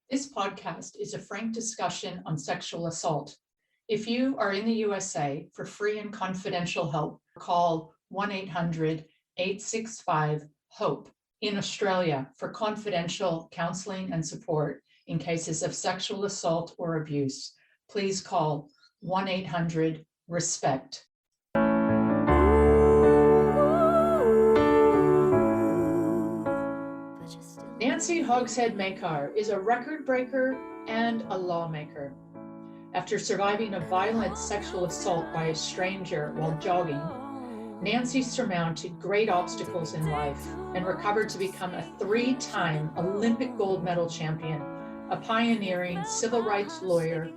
This podcast is a frank discussion on sexual assault. If you are in the USA, for free and confidential help, call 1-800-865-HOPE. In Australia, for confidential counseling and support in cases of sexual assault or abuse, please call 1-800-RESPECT. Nancy Hogshead-Makar is a record breaker and a lawmaker. After surviving a violent sexual assault by a stranger while jogging, Nancy surmounted great obstacles in life and recovered to become a 3-time Olympic gold medal champion, a pioneering civil rights lawyer,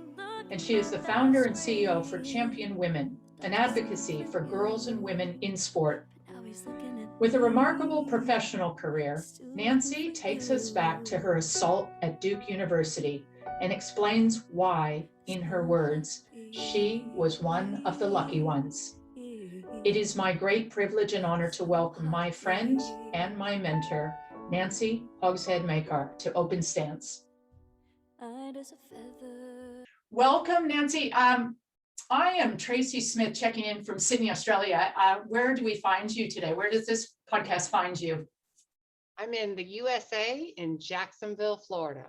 and she is the founder and CEO for Champion Women, an advocacy for girls and women in sport. With a remarkable professional career, Nancy takes us back to her assault at Duke University and explains why, in her words, she was one of the lucky ones. It is my great privilege and honor to welcome my friend and my mentor, Nancy Hogshead-Makar, to Open Stance. Welcome, Nancy. I am Tracey Smith checking in from Sydney, Australia. Where do we find you today? Where does this podcast find you? I'm in the USA in Jacksonville, Florida.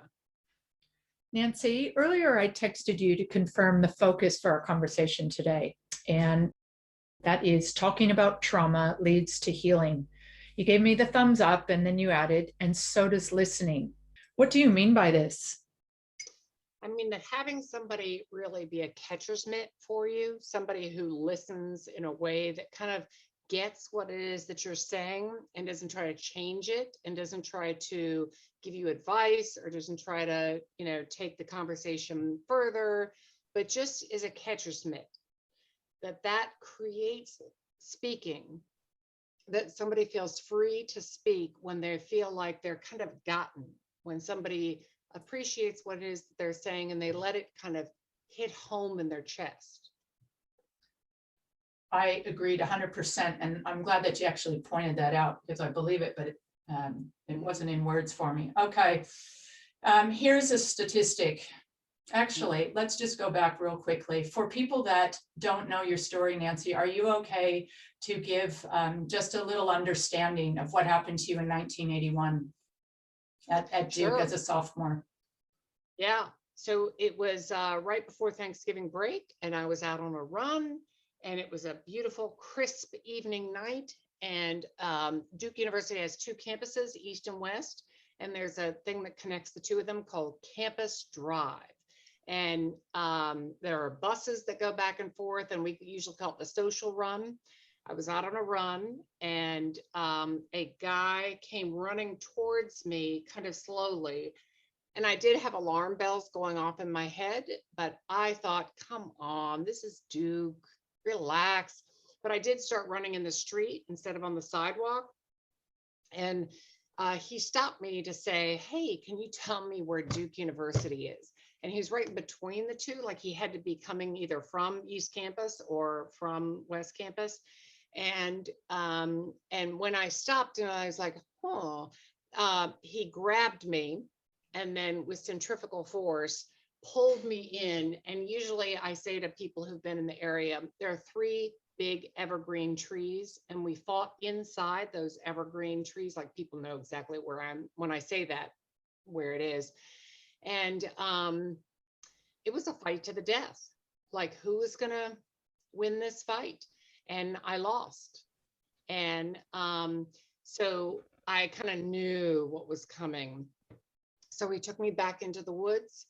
Nancy, earlier I texted you to confirm the focus for our conversation today, and that is talking about trauma leads to healing. You gave me the thumbs up and then you added, and so does listening. What do you mean by this? I mean that having somebody really be a catcher's mitt for you, somebody who listens in a way that kind of gets what it is that you're saying and doesn't try to change it and doesn't try to give you advice or doesn't try to, take the conversation further, but just is a catcher's mitt. That creates speaking, that somebody feels free to speak when they feel like they're kind of gotten, when somebody appreciates what it is that they're saying and they let it kind of hit home in their chest. I agreed 100%, and I'm glad that you actually pointed that out because I believe it, but it wasn't in words for me. Okay, here's a statistic. Actually, let's just go back real quickly. For people that don't know your story, Nancy, are you okay to give just a little understanding of what happened to you in 1981 at Duke as a sophomore? Yeah, so it was right before Thanksgiving break, and I was out on a run, and it was a beautiful, crisp evening night. And Duke University has 2 campuses, East and West, and there's a thing that connects the 2 of them called Campus Drive. And there are buses that go back and forth, and we usually call it the social run. I was out on a run, and a guy came running towards me kind of slowly. And I did have alarm bells going off in my head, but I thought, come on, this is Duke, relax. But I did start running in the street instead of on the sidewalk. And he stopped me to say, hey, can you tell me where Duke University is? And he's right in between the 2, like he had to be coming either from East Campus or from West Campus. And when I stopped and I was like, he grabbed me and then with centrifugal force pulled me in. And usually I say to people who've been in the area, there are 3 big evergreen trees, and we fought inside those evergreen trees. Like people know exactly where I'm when I say that, where it is. And it was a fight to the death. Like, who is going to win this fight? And I lost. And so I kind of knew what was coming. So he took me back into the woods.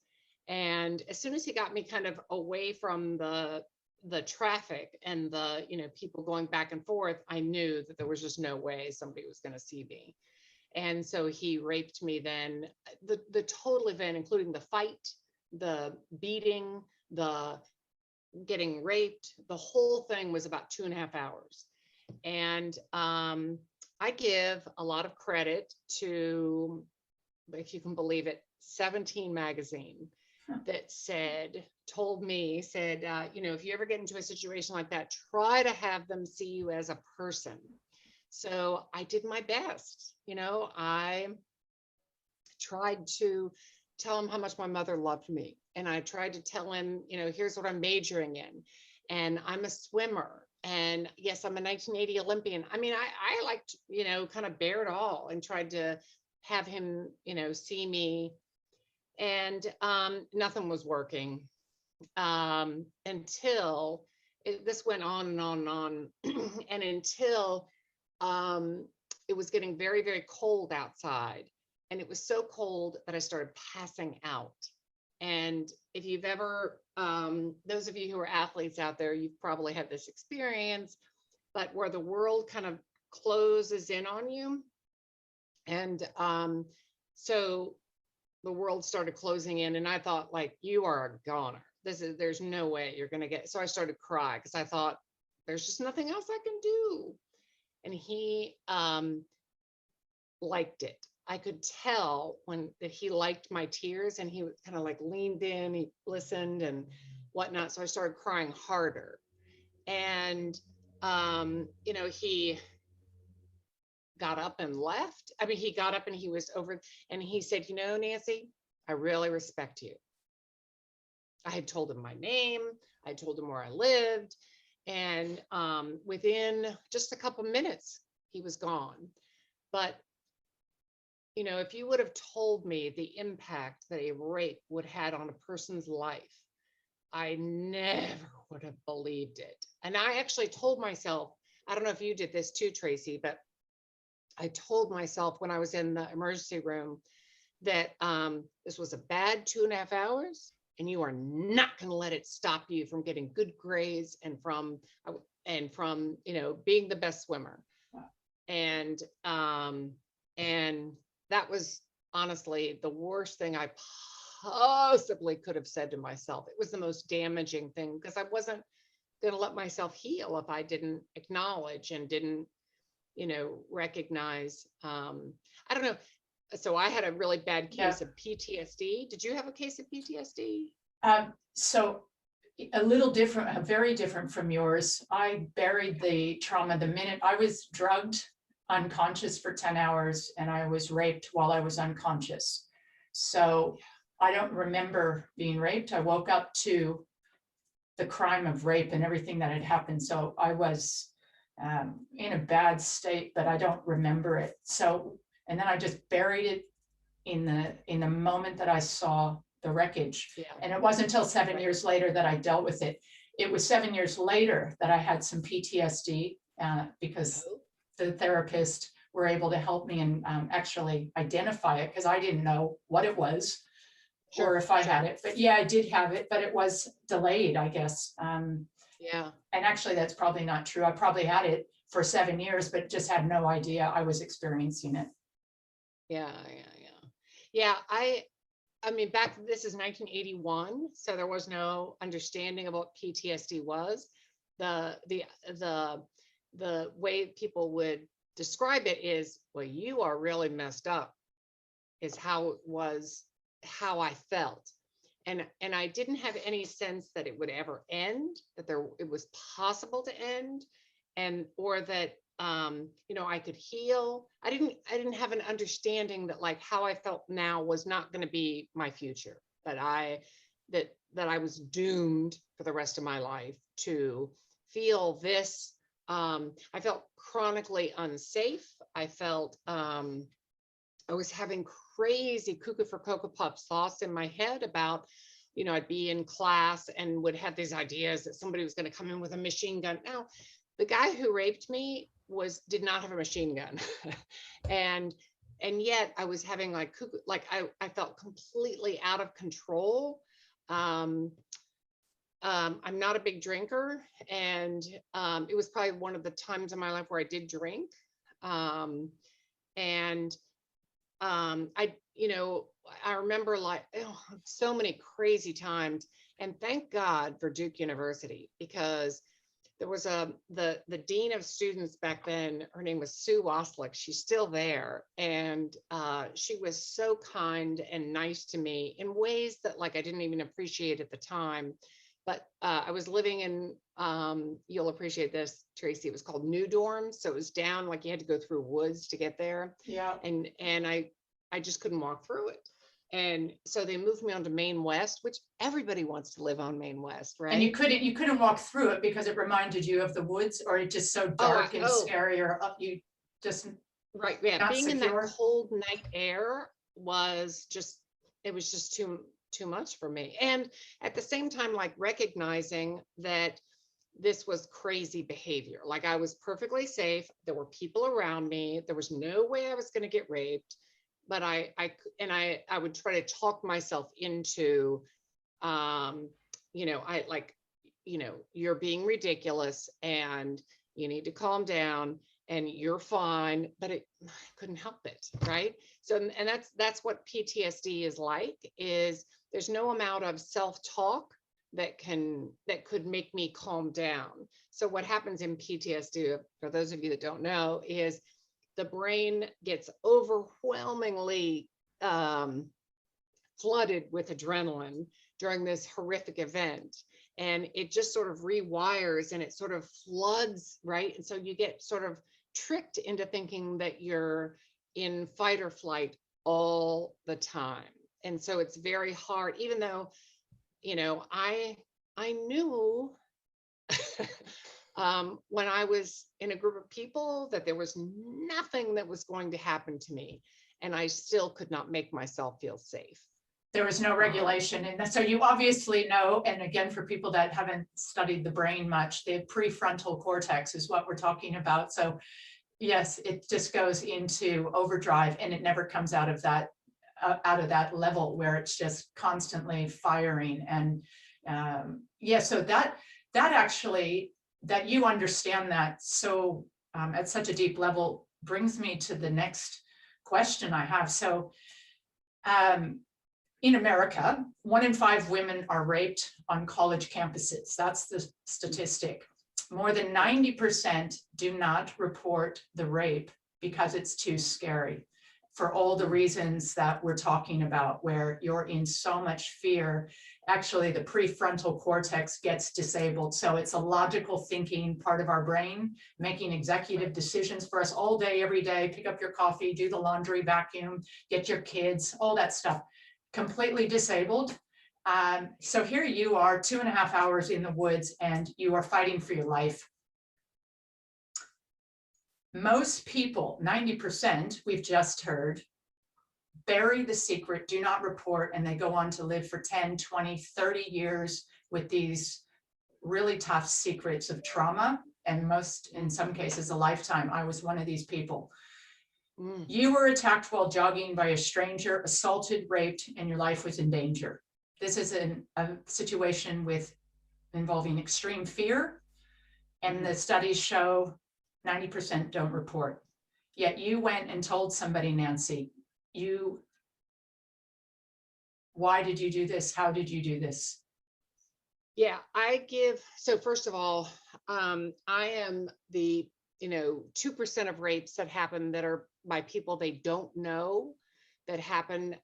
And as soon as he got me kind of away from the traffic and the, people going back and forth, I knew that there was just no way somebody was going to see me. And so he raped me then. The total event, including the fight, the beating, the getting raped, the whole thing was about 2.5 hours. And I give a lot of credit to, if you can believe it, 17 magazine that told me, if you ever get into a situation like that, try to have them see you as a person. So I did my best. I tried to tell him how much my mother loved me. And I tried to tell him, you know, here's what I'm majoring in. And I'm a swimmer. And yes, I'm a 1980 Olympian. I mean, I liked, you know, kind of bare it all and tried to have him, you know, see me. And nothing was working until this went on and on and on. And until it was getting very, very cold outside. And it was so cold that I started passing out. And if you've ever, those of you who are athletes out there, you've probably had this experience, but where the world kind of closes in on you. And so the world started closing in, and I thought, like, you are a goner. There's no way you're going to get. So I started crying because I thought, there's just nothing else I can do. And he liked it. I could tell that he liked my tears, and he kind of like leaned in, he listened and whatnot. So I started crying harder. And, you know, he got up and left. I mean, he got up and he was over, and he said, you know, Nancy, I really respect you. I had told him my name. I told him where I lived. And within just a couple minutes, he was gone. But, you know, if you would have told me the impact that a rape would have had on a person's life, I never would have believed it. And I actually told myself, I don't know if you did this too, Tracey, but I told myself when I was in the emergency room that this was a bad 2.5 hours, and you are not going to let it stop you from getting good grades and from you know, being the best swimmer. And that was honestly the worst thing I possibly could have said to myself. It was the most damaging thing, because I wasn't going to let myself heal if I didn't acknowledge and didn't, you know, recognize. I don't know. So I had a really bad case of PTSD. Did you have a case of PTSD? So a little different, very different from yours. I buried the trauma the minute I was drugged unconscious for 10 hours, and I was raped while I was unconscious. So I don't remember being raped. I woke up to the crime of rape and everything that had happened. So I was in a bad state, but I don't remember it. So, and then I just buried it in the moment that I saw the wreckage. And it wasn't until 7 years later that I dealt with it. It was 7 years later that I had some PTSD because the therapist were able to help me and actually identify it, because I didn't know what it was or if I had it. But yeah, I did have it, but it was delayed, I guess. Yeah. And actually, that's probably not true. I probably had it for 7 years, but just had no idea I was experiencing it. Yeah. I mean, this is 1981, so there was no understanding of what PTSD was. The way people would describe it is, well, you are really messed up, is how I felt. And I didn't have any sense that it would ever end, that it was possible to end, or that you know, I could heal. I didn't have an understanding that like how I felt now was not going to be my future, that I was doomed for the rest of my life to feel this. I felt chronically unsafe. I felt I was having crazy cuckoo for Cocoa Puffs thoughts in my head about, you know, I'd be in class and would have these ideas that somebody was going to come in with a machine gun. Now, the guy who raped me did not have a machine gun. and yet I was having like cuckoo, like I felt completely out of control. I'm not a big drinker, and it was probably one of the times in my life where I did drink. You know, I remember like so many crazy times, and thank God for Duke University, because there was the dean of students back then. Her name was Sue Oslick. She's still there, and she was so kind and nice to me in ways that like I didn't even appreciate at the time. But I was living in, you'll appreciate this, Tracey, it was called New Dorms. So it was down, like you had to go through woods to get there. Yeah. And I just couldn't walk through it. And so they moved me on to Maine West, which everybody wants to live on Maine West, right? And you couldn't walk through it because it reminded you of the woods, or it's just so dark and scary, or you just right, yeah, not being secure? in that cold night air was just, it was just too much for me. And at the same time, like recognizing that this was crazy behavior. Like I was perfectly safe. There were people around me. There was no way I was going to get raped. But I would try to talk myself into, you're being ridiculous and you need to calm down and you're fine. But I couldn't help it, right? So, and that's what PTSD is like. Is there's no amount of self-talk that could make me calm down. So what happens in PTSD, for those of you that don't know, is the brain gets overwhelmingly flooded with adrenaline during this horrific event. And it just sort of rewires and it sort of floods, right? And so you get sort of tricked into thinking that you're in fight or flight all the time. And so it's very hard, even though, I knew when I was in a group of people that there was nothing that was going to happen to me, and I still could not make myself feel safe. There was no regulation. And so you obviously know, and again, for people that haven't studied the brain much, the prefrontal cortex is what we're talking about. So yes, it just goes into overdrive and it never comes out of that level where it's just constantly firing. And so that actually, that you understand that so at such a deep level brings me to the next question I have. So in America, 1 in 5 women are raped on college campuses. That's the statistic. More than 90% do not report the rape because it's too scary, for all the reasons that we're talking about, where you're in so much fear. Actually, the prefrontal cortex gets disabled. So it's a logical thinking part of our brain, making executive decisions for us all day, every day. Pick up your coffee, do the laundry, vacuum, get your kids, all that stuff. Completely disabled. So here you are, 2.5 hours in the woods, and you are fighting for your life. Most people, 90%, we've just heard, bury the secret, do not report, and they go on to live for 10, 20, 30 years with these really tough secrets of trauma, and in some cases, a lifetime. I was one of these people. You were attacked while jogging by a stranger, assaulted, raped, and your life was in danger. This is a situation involving extreme fear, and the studies show 90% don't report. Yet you went and told somebody, Nancy. Why did you do this? How did you do this? Yeah, so first of all, I am the 2% of rapes that happen that are by people they don't know, that happen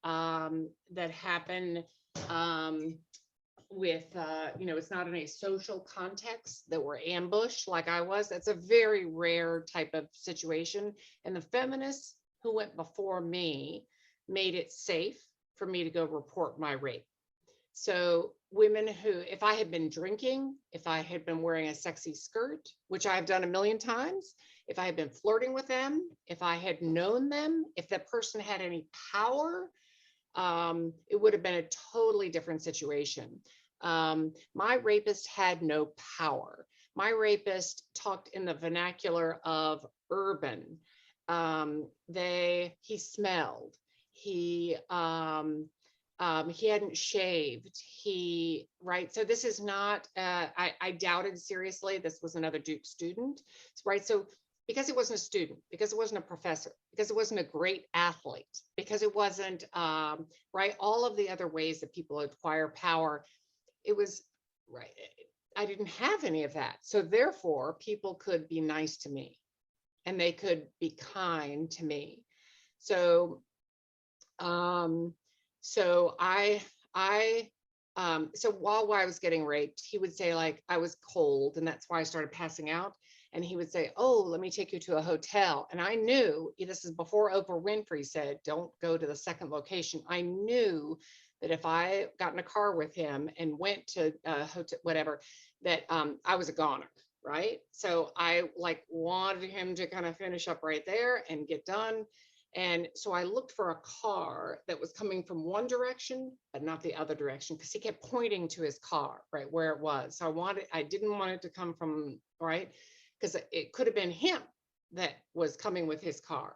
with it's not in a social context, that were ambushed like I was. That's a very rare type of situation. And the feminists who went before me made it safe for me to go report my rape. So women who, if I had been drinking, if I had been wearing a sexy skirt, which I've done a million times, if I had been flirting with them, if I had known them, if that person had any power, it would have been a totally different situation. My rapist had no power. My rapist talked in the vernacular of urban. He smelled. He hadn't shaved. Right. So this is not, I doubted seriously, this was another Duke student, right? So because it wasn't a student, because it wasn't a professor, because it wasn't a great athlete, because it wasn't, right, all of the other ways that people acquire power, it was, right, I didn't have any of that. So therefore, people could be nice to me and they could be kind to me. So, so while I was getting raped, he would say, like, I was cold and that's why I started passing out. And he would say, oh, let me take you to a hotel. And I knew, this is before Oprah Winfrey said, don't go to the second location. I knew that if I got in a car with him and went to a hotel, whatever, that I was a goner, right? So I like wanted him to kind of finish up right there and get done. And so I looked for a car that was coming from one direction, but not the other direction, because he kept pointing to his car, right, where it was. So I didn't want it to come from, right, because it could have been him that was coming with his car.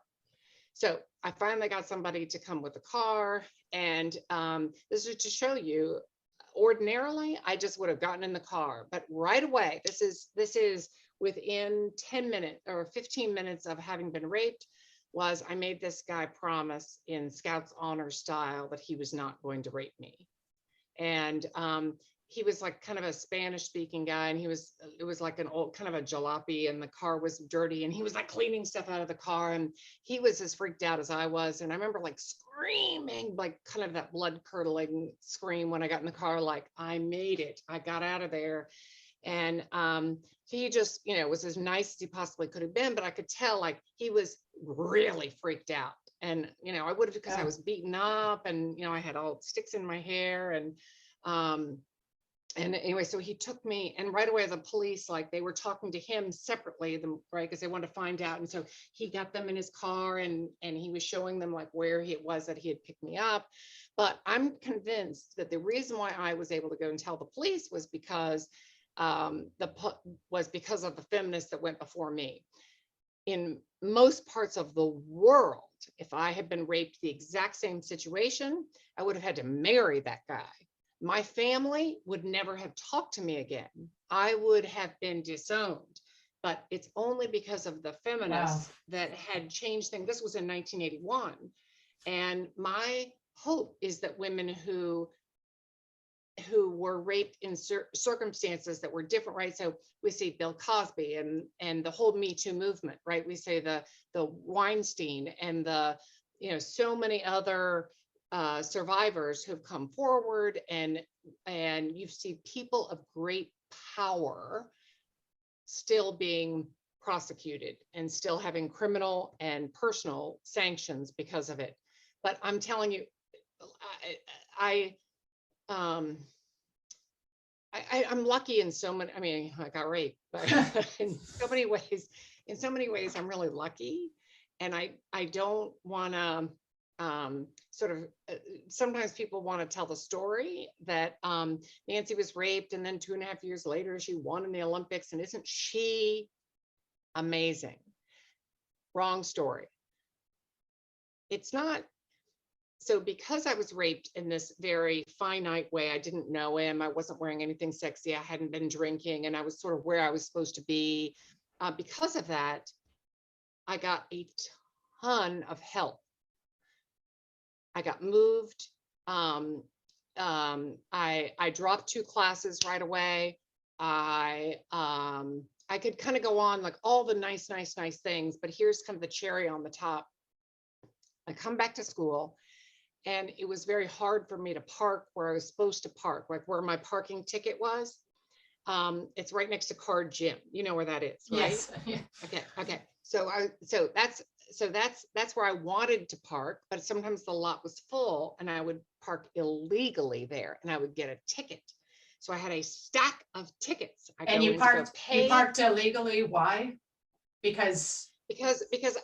So I finally got somebody to come with the car. And this is to show you, ordinarily, I just would have gotten in the car. But right away, this is within 10 minutes or 15 minutes of having been raped, was I made this guy promise in Scouts honor style that he was not going to rape me. And he was like kind of a Spanish speaking guy, and it was like an old kind of a jalopy, and the car was dirty, and he was like cleaning stuff out of the car, and he was as freaked out as I was. And I remember like screaming, like kind of that blood curdling scream when I got in the car, like, I made it, I got out of there. And he just, was as nice as he possibly could have been, but I could tell like he was really freaked out. And, I would have, because I was beaten up, and, I had all sticks in my hair, and anyway, so he took me, and right away the police, like, they were talking to him separately, right, because they wanted to find out. And so he got them in his car, and he was showing them like where it was that he had picked me up. But I'm convinced that the reason why I was able to go and tell the police was because because of the feminists that went before me. In most parts of the world, if I had been raped the exact same situation, I would have had to marry that guy. My family would never have talked to me again. I would have been disowned. But it's only because of the feminists that had changed things. This was in 1981. And my hope is that women who were raped in circumstances that were different, right? So we see Bill Cosby and the whole Me Too movement, right? We say the Weinstein and the, so many other survivors who've come forward, and you see people of great power still being prosecuted and still having criminal and personal sanctions because of it. But I'm telling you, I'm lucky in so many, I got raped, but in so many ways, I'm really lucky. And I don't want to sometimes people want to tell the story that Nancy was raped, and then 2.5 years later, she won in the Olympics. And isn't she amazing? Wrong story. It's not. So because I was raped in this very finite way, I didn't know him, I wasn't wearing anything sexy, I hadn't been drinking, and I was sort of where I was supposed to be. Because of that, I got a ton of help. I got moved. I dropped 2 classes right away. I could kind of go on like all the nice things, but here's kind of the cherry on the top. I come back to school, and it was very hard for me to park where I was supposed to park, like where my parking ticket was. It's right next to Card Gym. You know where that is, right? Yes. Okay. So that's where I wanted to park, but sometimes the lot was full, and I would park illegally there, and I would get a ticket. So I had a stack of tickets. And you parked illegally. Why? Because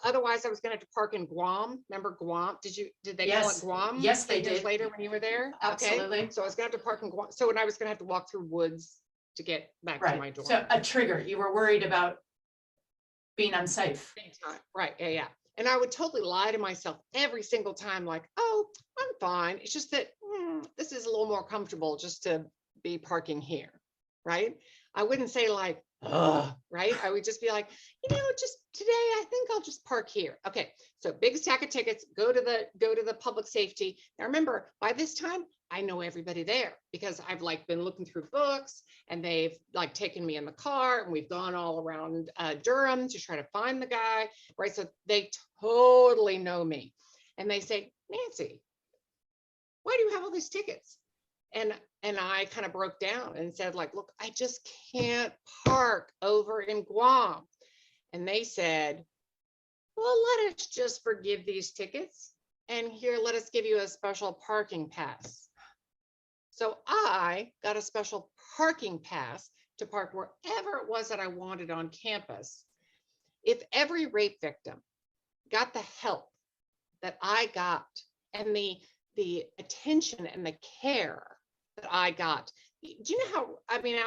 otherwise I was going to have to park in Guam. Remember Guam? Did they call it Guam? Yes, they years did. Later when you were there? Absolutely. Okay. So I was going to have to park in Guam. So, and I was going to have to walk through woods to get back to my dorm. So a trigger. You were worried about being unsafe. Right. Yeah. And I would totally lie to myself every single time, like, oh, I'm fine. It's just that this is a little more comfortable just to be parking here. Right. I wouldn't say like, right. I would just be like, just today, I think I'll just park here. Okay. So big stack of tickets, go to the public safety. Now remember, by this time, I know everybody there because I've like been looking through books, and they've like taken me in the car, and we've gone all around Durham to try to find the guy. Right. So they totally know me, and they say, Nancy, why do you have all these tickets? And I kind of broke down and said, like, look, I just can't park over in Guam. And they said, well, let us just forgive these tickets. And here, let us give you a special parking pass. So I got a special parking pass to park wherever it was that I wanted on campus. If every rape victim got the help that I got and the attention and the care that I got, do you know how, I mean,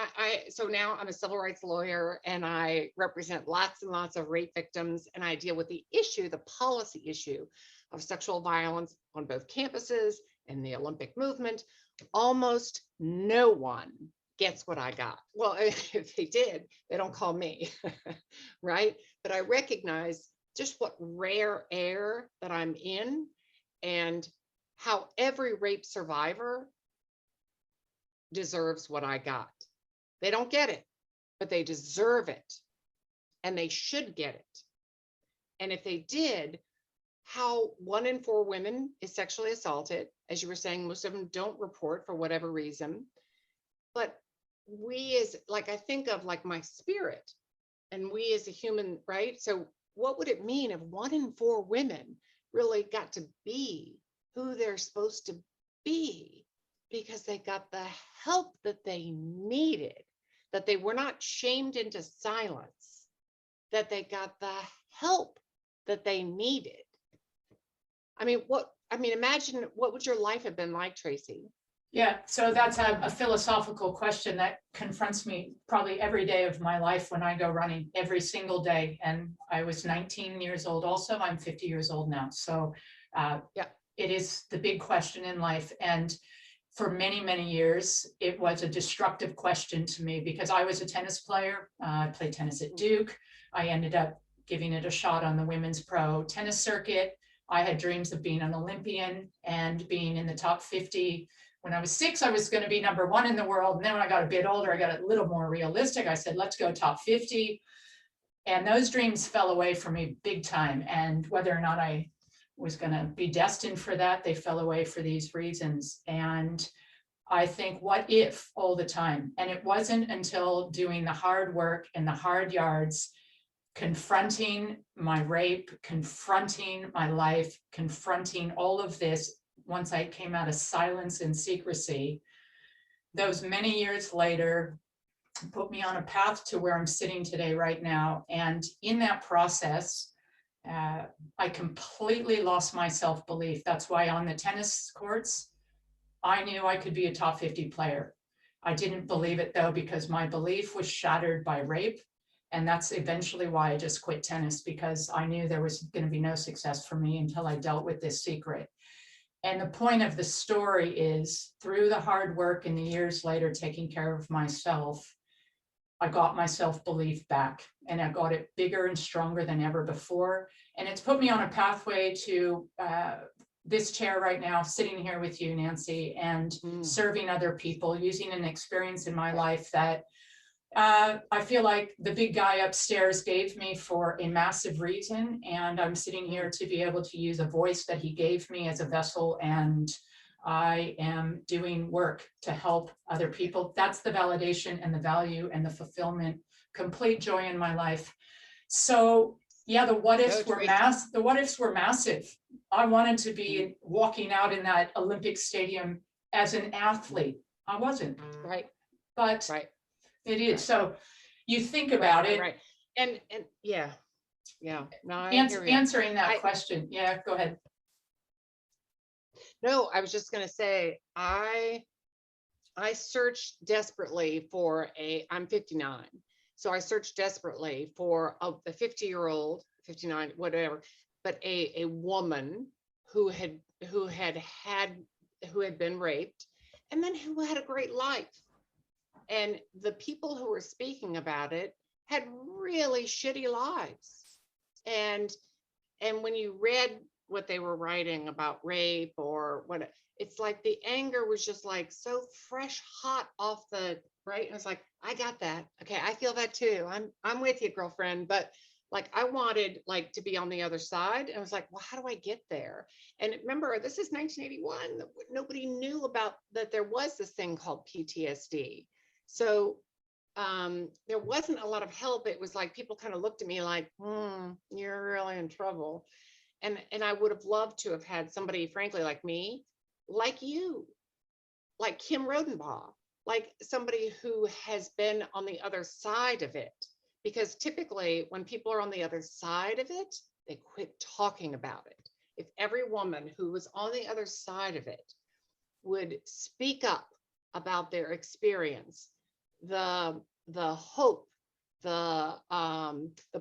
so now I'm a civil rights lawyer and I represent lots and lots of rape victims, and I deal with the issue, the policy issue of sexual violence on both campuses and the Olympic movement. Almost no one gets what I got. Well, if they did, they don't call me, right? But I recognize just what rare air that I'm in, and how every rape survivor deserves what I got. They don't get it, but they deserve it, and they should get it. And if they did, how 1 in 4 women is sexually assaulted. As you were saying, most of them don't report for whatever reason. But we as, like, I think of like my spirit, and we as a human, right? So what would it mean if 1 in 4 women really got to be who they're supposed to be because they got the help that they needed, that they were not shamed into silence, that they got the help that they needed? I mean, imagine what would your life have been like, Tracey? Yeah, so that's a philosophical question that confronts me probably every day of my life when I go running, every single day. And I was 19 years old also. I'm 50 years old now. So yeah, it is the big question in life. And for many, many years, it was a destructive question to me because I was a tennis player. I played tennis at Duke. I ended up giving it a shot on the women's pro tennis circuit. I had dreams of being an Olympian and being in the top 50. When I was 6, I was going to be #1 in the world. And then when I got a bit older, I got a little more realistic. I said, let's go top 50. And those dreams fell away from me big time. And whether or not I was going to be destined for that, they fell away for these reasons. And I think, what if all the time? And it wasn't until doing the hard work and the hard yards, confronting my rape, confronting my life, confronting all of this, once I came out of silence and secrecy, those many years later put me on a path to where I'm sitting today right now. And in that process, I completely lost my self-belief. That's why on the tennis courts, I knew I could be a top 50 player. I didn't believe it though, because my belief was shattered by rape. And that's eventually why I just quit tennis, because I knew there was going to be no success for me until I dealt with this secret. And the point of the story is, through the hard work and the years later taking care of myself, I got my self-belief back, and I got it bigger and stronger than ever before. And it's put me on a pathway to this chair right now, sitting here with you, Nancy, and serving other people, using an experience in my life that I feel like the big guy upstairs gave me for a massive reason. And I'm sitting here to be able to use a voice that he gave me as a vessel. And I am doing work to help other people. That's the validation and the value and the fulfillment, complete joy in my life. So yeah, the what ifs were massive. I wanted to be walking out in that Olympic stadium as an athlete. I wasn't. Right. But right. It is. Right. So you think about it. Right. And yeah. No, answering that question. Yeah, go ahead. No, I was just going to say, I searched desperately for I'm 59. So I searched desperately for a 50-year-old, 59, whatever, but a woman who had been raped, and then who had a great life. And the people who were speaking about it had really shitty lives. And when you read what they were writing about rape or what, it's like the anger was just like so fresh, hot off the, right? And it's like, I got that. Okay, I feel that too. I'm with you, girlfriend. But like, I wanted like to be on the other side. And I was like, well, how do I get there? And remember, this is 1981. Nobody knew about that there was this thing called PTSD. So there wasn't a lot of help. It was like people kind of looked at me like, you're really in trouble. And I would have loved to have had somebody, frankly, like me, like you, like Kim Rodenbaugh, like somebody who has been on the other side of it. Because typically when people are on the other side of it, they quit talking about it. If every woman who was on the other side of it would speak up about their experience, the hope, the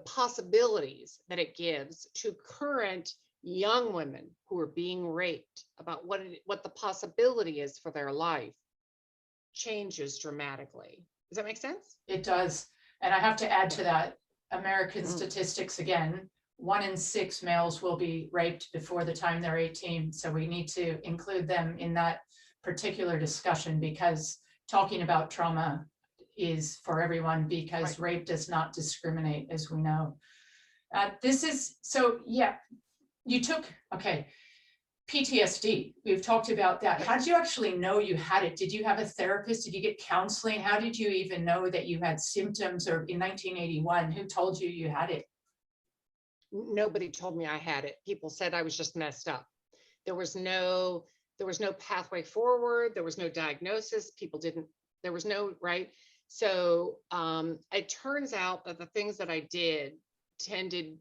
possibilities that it gives to current young women who are being raped about what the possibility is for their life, changes dramatically. Does that make sense? It does. And I have to add to that, American statistics again, 1 in 6 males will be raped before the time they're 18. So we need to include them in that particular discussion, because talking about trauma is for everyone, because rape does not discriminate, as we know. This is, so yeah, you took, okay, PTSD, we've talked about that. How did you actually know you had it? Did you have a therapist? Did you get counseling? How did you even know that you had symptoms? Or in 1981, who told you you had it? Nobody told me I had it. People said I was just messed up. There was no pathway forward. There was no diagnosis. There was no, right? So it turns out that the things that I did tended,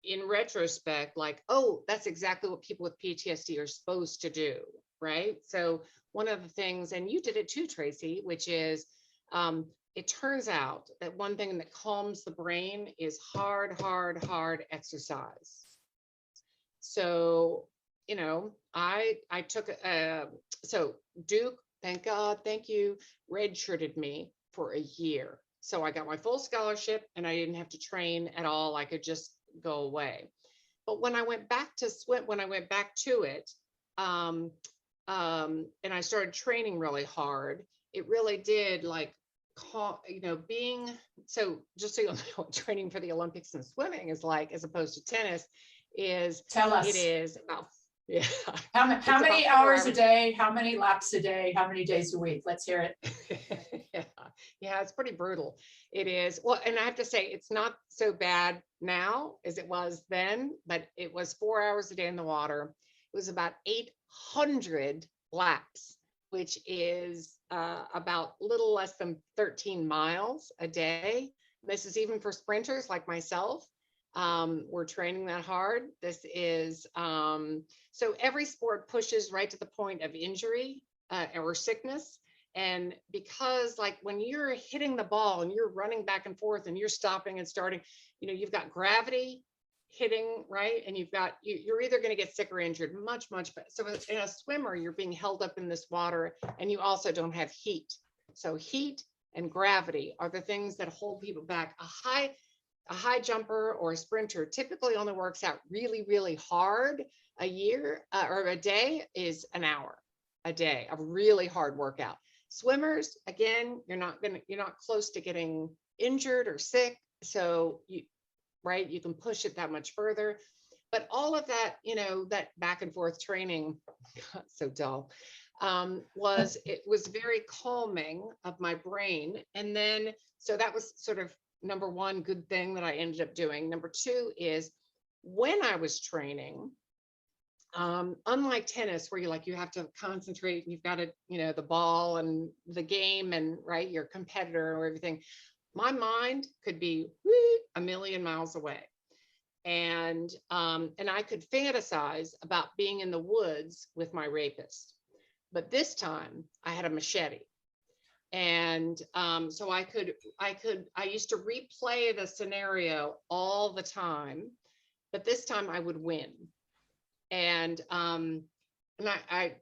in retrospect, like, oh, that's exactly what people with PTSD are supposed to do, right? So one of the things, and you did it too, Tracey, which is, it turns out that one thing that calms the brain is hard exercise. So, you know, I took, so Duke, thank God, thank you, redshirted me for a year. So I got my full scholarship and I didn't have to train at all. I could just go away. But when I went back to it, and I started training really hard, it really did, like, you know, being, so just so you know, training for the Olympics and swimming is like, as opposed to tennis, is, tell us, it is about, yeah. How many hours a day? How many laps a day? How many days a week? Let's hear it. Yeah, it's pretty brutal. It is. Well, and I have to say, it's not so bad now as it was then, but it was 4 hours a day in the water. It was about 800 laps, which is about little less than 13 miles a day. This is even for sprinters like myself. We're training that hard. This is, so every sport pushes right to the point of injury or sickness. And because, like, when you're hitting the ball and you're running back and forth and you're stopping and starting, you know, you've got gravity hitting, right? And you're either going to get sick or injured much better. So in a swimmer, you're being held up in this water, and you also don't have heat. So heat and gravity are the things that hold people back. A high jumper or a sprinter typically only works out really hard a year or a day is an hour a day of really hard workout. Swimmers, again, you're not close to getting injured or sick. So you can push it that much further. But all of that, you know, that back and forth training, God, so dull, it was very calming of my brain. And then, so that was sort of number one good thing that I ended up doing. Number two is, when I was training, unlike tennis, where you have to concentrate, you've got to, you know, the ball and the game and your competitor or everything, my mind could be a million miles away. And I could fantasize about being in the woods with my rapist. But this time I had a machete. And so I used to replay the scenario all the time, but this time I would win. And I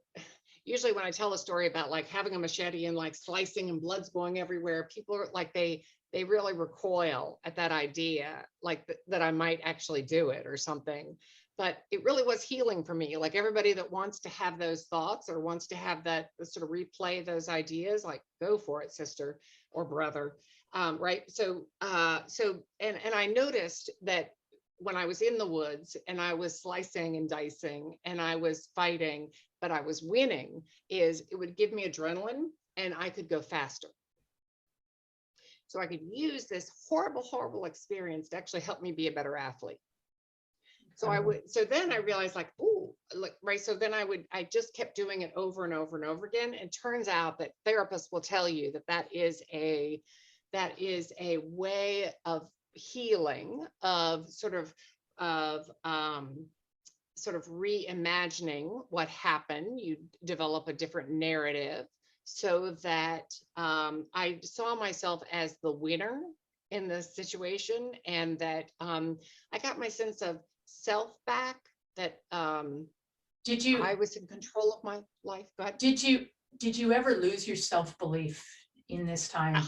usually, when I tell a story about like having a machete and like slicing and blood's going everywhere, people are like, they really recoil at that idea, like that I might actually do it or something. But it really was healing for me. Like, everybody that wants to have those thoughts or wants to have that sort of replay those ideas, like, go for it, sister or brother. Right. So and I noticed that when I was in the woods and I was slicing and dicing and I was fighting, but I was winning, it would give me adrenaline and I could go faster. so I could use this horrible, horrible experience to actually help me be a better athlete. So then I realized like, oh, like, right. So then I just kept doing it over and over and over again. And turns out that therapists will tell you that that is a way of healing, of sort of reimagining what happened. You develop a different narrative so that I saw myself as the winner in this situation, and that I got my sense of self back, that Did you I was in control of my life. Go ahead. did you ever lose your self-belief in this time?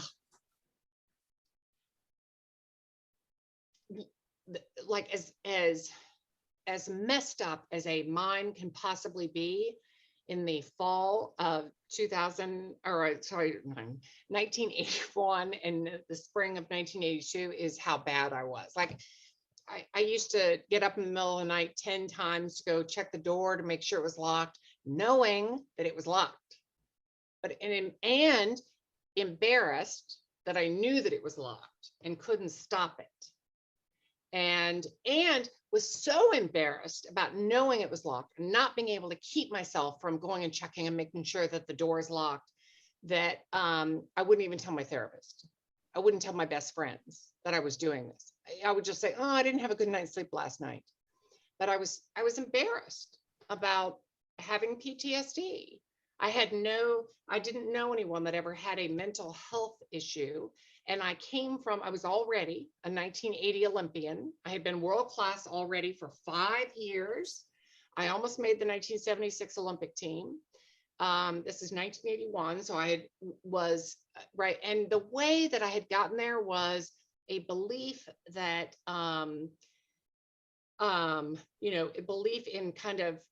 Like as messed up as a mind can possibly be, in the fall of 1981 and the spring of 1982 is how bad I was. Like I used to get up in the middle of the night 10 times to go check the door to make sure it was locked, knowing that it was locked, but and embarrassed that I knew that it was locked and couldn't stop it. And was so embarrassed about knowing it was locked and not being able to keep myself from going and checking and making sure that the door is locked, that I wouldn't even tell my therapist. I wouldn't tell my best friends that I was doing this. I would just say, oh, I didn't have a good night's sleep last night. But I was embarrassed about having PTSD. I didn't know anyone that ever had a mental health issue. And I was already a 1980 Olympian. I had been world class already for 5 years. I almost made the 1976 Olympic team. This is 1981. So I was right. And the way that I had gotten there was a belief that, a belief in kind of,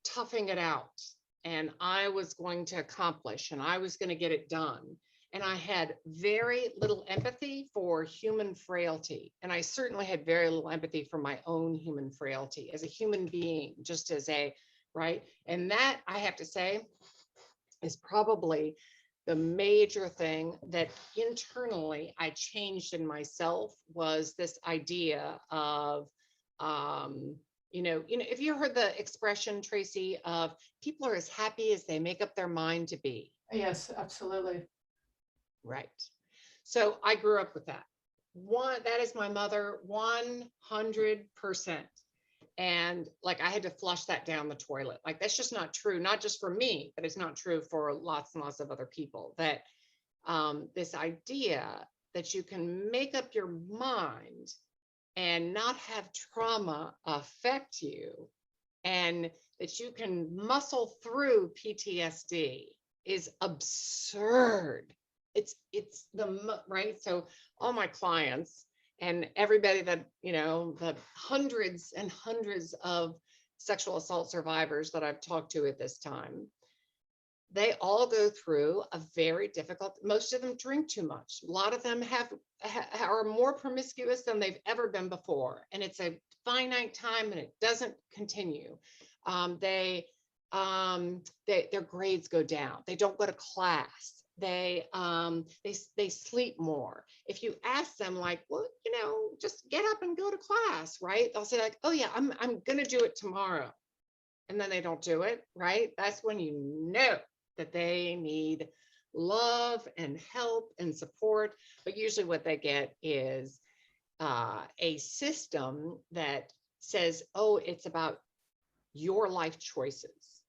toughing it out. And I was going to accomplish, and I was going to get it done. And I had very little empathy for human frailty. And I certainly had very little empathy for my own human frailty as a human being, just as right. And that, I have to say, is probably the major thing that internally I changed in myself, was this idea of, if you heard the expression, Tracey, of people are as happy as they make up their mind to be. Yes, absolutely. Right. So I grew up with that. That is my mother, 100%. And like, I had to flush that down the toilet. Like, that's just not true, not just for me, but it's not true for lots and lots of other people. That this idea that you can make up your mind and not have trauma affect you, and that you can muscle through PTSD is absurd. It's right. So all my clients and everybody that, the hundreds and hundreds of sexual assault survivors that I've talked to at this time, they all go through a very difficult, most of them drink too much. A lot of them are more promiscuous than they've ever been before. And it's a finite time and it doesn't continue. Their grades go down. They don't go to class. They sleep more. If you ask them, like, well, just get up and go to class, right? They'll say like, oh yeah, I'm gonna do it tomorrow. And then they don't do it, right? That's when you know that they need love and help and support. But usually what they get is a system that says, oh, it's about your life choices.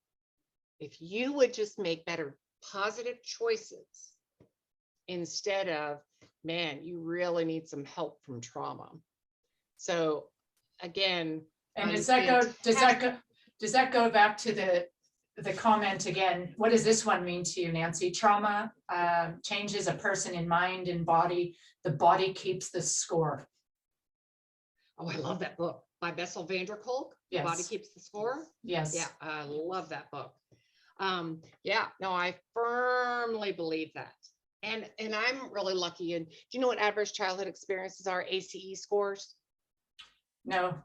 If you would just make better positive choices, instead of, man, you really need some help from trauma. So again, and does that go back to the comment again? What does this one mean to you, Nancy? Trauma changes a person in mind and body. The body keeps the score. Oh, I love that book by Bessel van der Kolk. Yes. The Body Keeps the Score. Yes. Yeah, I love that book. I firmly believe that. And I'm really lucky. And do you know what adverse childhood experiences are? ACE scores? No.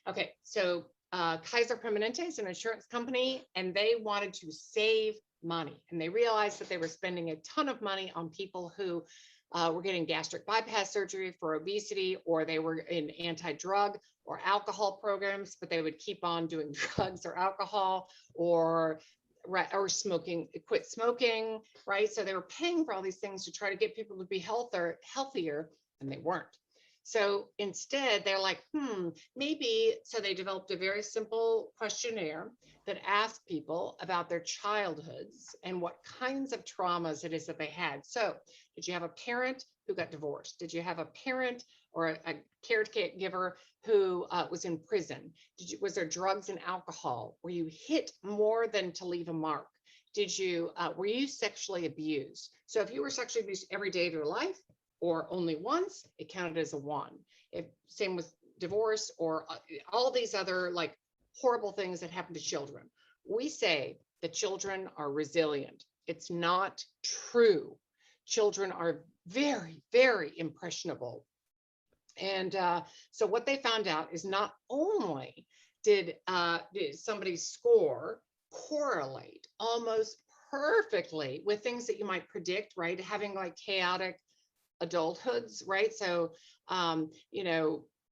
Okay, so Kaiser Permanente is an insurance company, and they wanted to save money. And they realized that they were spending a ton of money on people who were getting gastric bypass surgery for obesity, or they were in anti-drug or alcohol programs, but they would keep on doing drugs or alcohol, or smoking, quit smoking, right? So they were paying for all these things to try to get people to be healthier, and they weren't. So instead, they're like, maybe. So they developed a very simple questionnaire that asked people about their childhoods and what kinds of traumas it is that they had. So did you have a parent who got divorced? Did you have a parent or a caregiver who was in prison? Was there drugs and alcohol? Were you hit more than to leave a mark? Were you sexually abused? So if you were sexually abused every day of your life or only once, it counted as a 1. If same with divorce or all these other like horrible things that happen to children. We say that children are resilient. It's not true. Children are very, very impressionable. And so what they found out is not only did somebody's score correlate almost perfectly with things that you might predict, right? Having like chaotic adulthoods, right? So,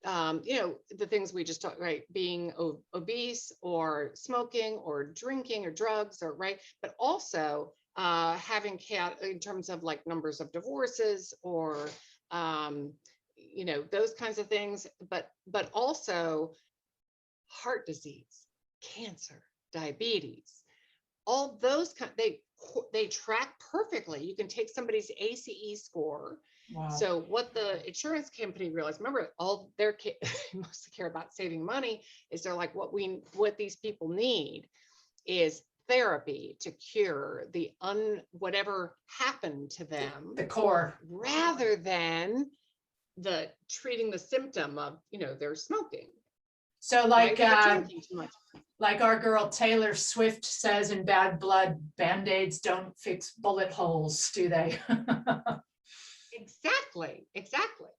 the things we just talked, right? Being obese or smoking or drinking or drugs, or right, but also having chaos in terms of like numbers of divorces or those kinds of things, but also heart disease, cancer, diabetes, all those they track perfectly. You can take somebody's ACE score. Wow. So what the insurance company realized, remember, all their mostly care about saving money, is they're like, what these people need is therapy to cure the whatever happened to them, the core, rather than the treating the symptom of they're smoking. So like drinking too much. Like our girl Taylor Swift says in Bad Blood, Band-Aids don't fix bullet holes, do they? Exactly,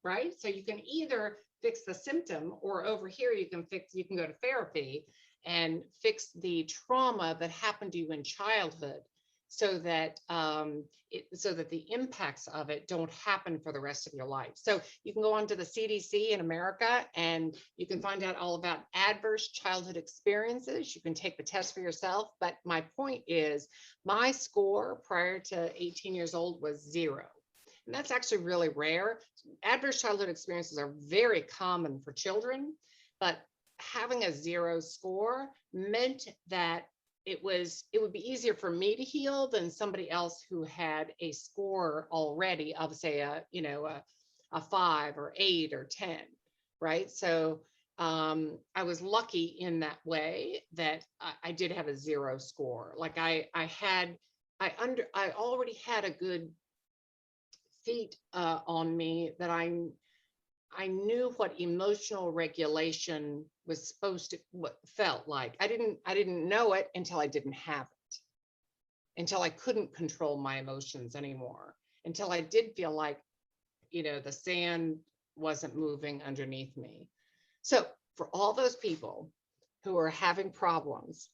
right? So you can either fix the symptom, or over here you can go to therapy and fix the trauma that happened to you in childhood, so that the impacts of it don't happen for the rest of your life. So you can go onto the CDC in America and you can find out all about adverse childhood experiences. You can take the test for yourself. But my point is, my score prior to 18 years old was 0. And that's actually really rare. Adverse childhood experiences are very common for children, but having a 0 score meant that it would be easier for me to heal than somebody else who had a score already of, say, a 5 or 8 or 10, right? So I was lucky in that way that I did have a 0 score. Like I already had a good feat on me, that I knew what emotional regulation was supposed to, what felt like. I didn't know it until I didn't have it, until I couldn't control my emotions anymore, until I did feel like, the sand wasn't moving underneath me. So for all those people who are having problems,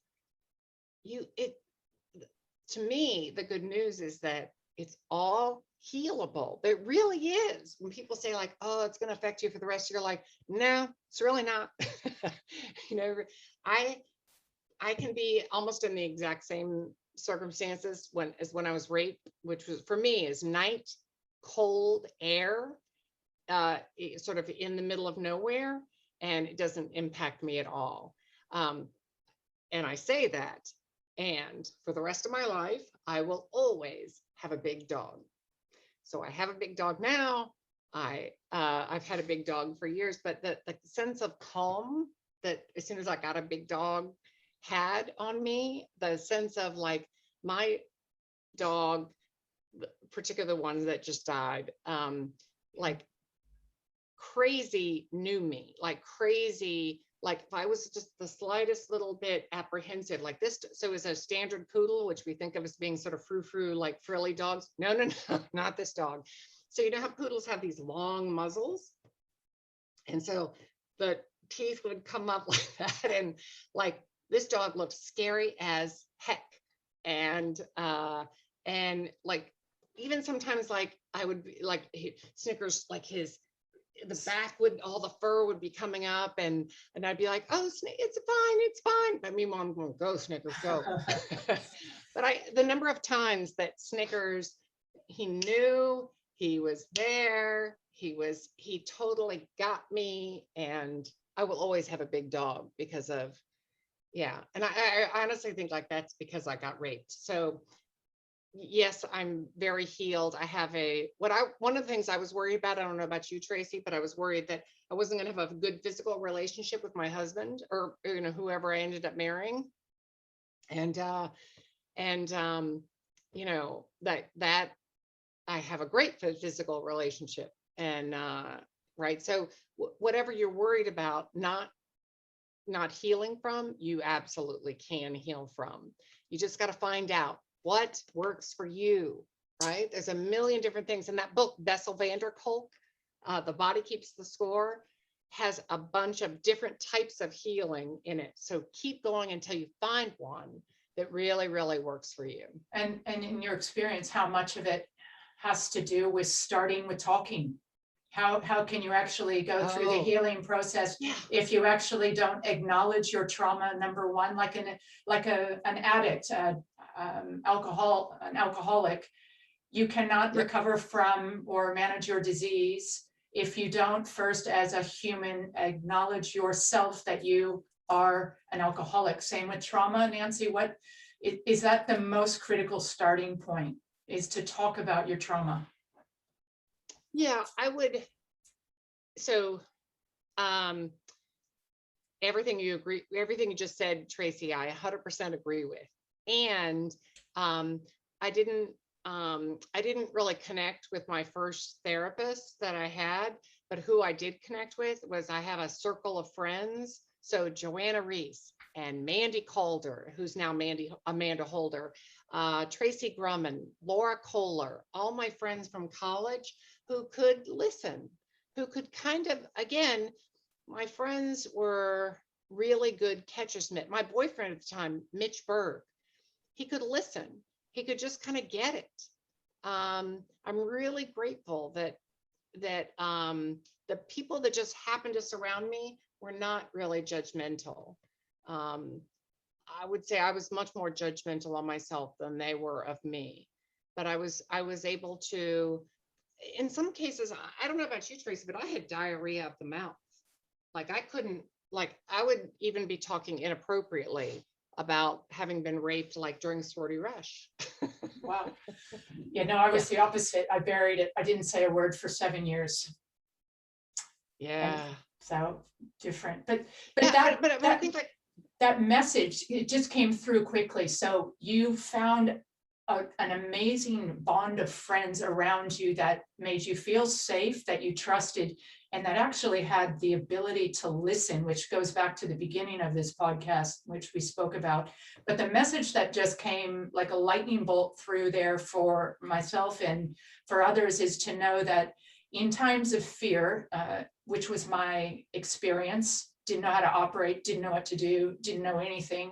to me, the good news is that it's all healable. It really is. When people say like, oh, it's going to affect you for the rest of your life. No, it's really not. I can be almost in the exact same circumstances when I was raped, which was for me is night, cold air, sort of in the middle of nowhere, and it doesn't impact me at all. And I say that, and for the rest of my life, I will always have a big dog. So I have a big dog now. I've had a big dog for years, but the sense of calm that as soon as I got a big dog had on me, the sense of like my dog, particularly the one that just died, like crazy knew me, like crazy. Like if I was just the slightest little bit apprehensive, like this, so is a standard poodle, which we think of as being sort of frou-frou, like frilly dogs. No, not this dog. So you know how poodles have these long muzzles? And so the teeth would come up like that. And like this dog looked scary as heck. and like, even sometimes, like, I would be like, Snickers, like the back would, all the fur would be coming up, and I'd be like, oh, it's fine. But meanwhile, I'm going, go Snickers, go. But the number of times that Snickers, he knew, he was there, he totally got me, and I will always have a big dog because of, yeah. And I honestly think like that's because I got raped. So yes, I'm very healed. I have one of the things I was worried about, I don't know about you, Tracey, but I was worried that I wasn't going to have a good physical relationship with my husband, or, you know, whoever I ended up marrying. And you know, that I have a great physical relationship. And right. So whatever you're worried about not healing from, you absolutely can heal from. You just got to find out what works for you, right? There's a million different things. In that book, Bessel van der Kolk, The Body Keeps the Score, has a bunch of different types of healing in it. So keep going until you find one that really, really works for you. And in your experience, how much of it has to do with starting with talking? How can you actually go through the healing process if you actually don't acknowledge your trauma? Number one, like an addict, an alcoholic, you cannot recover from or manage your disease if you don't first, as a human, acknowledge yourself that you are an alcoholic. Same with trauma. Nancy, what is that the most critical starting point, is to talk about your trauma? Yeah, I would. So everything you just said, Tracey, I 100% agree with. And I didn't really connect with my first therapist that I had, but who I did connect with was, I have a circle of friends. So Joanna Reese and Mandy Calder, who's now Amanda Holder, Tracy Grumman, Laura Kohler, all my friends from college who could listen, who could kind of, again, my friends were really good catchers. My boyfriend at the time, Mitch Berg, he could listen. He could just kind of get it. I'm really grateful that the people that just happened to surround me were not really judgmental. I would say I was much more judgmental on myself than they were of me, but I was able to, in some cases, I don't know about you, Tracey, but I had diarrhea of the mouth. Like I couldn't, like I would even be talking inappropriately about having been raped, like during sorority rush. Wow. Yeah, no, I was the opposite. I buried it. I didn't say a word for 7 years. Yeah. And so different, but I think like that message, it just came through quickly. So you found an amazing bond of friends around you that made you feel safe, that you trusted, and that actually had the ability to listen, which goes back to the beginning of this podcast, which we spoke about. But the message that just came like a lightning bolt through there for myself and for others is to know that in times of fear, which was my experience, didn't know how to operate, didn't know what to do, didn't know anything,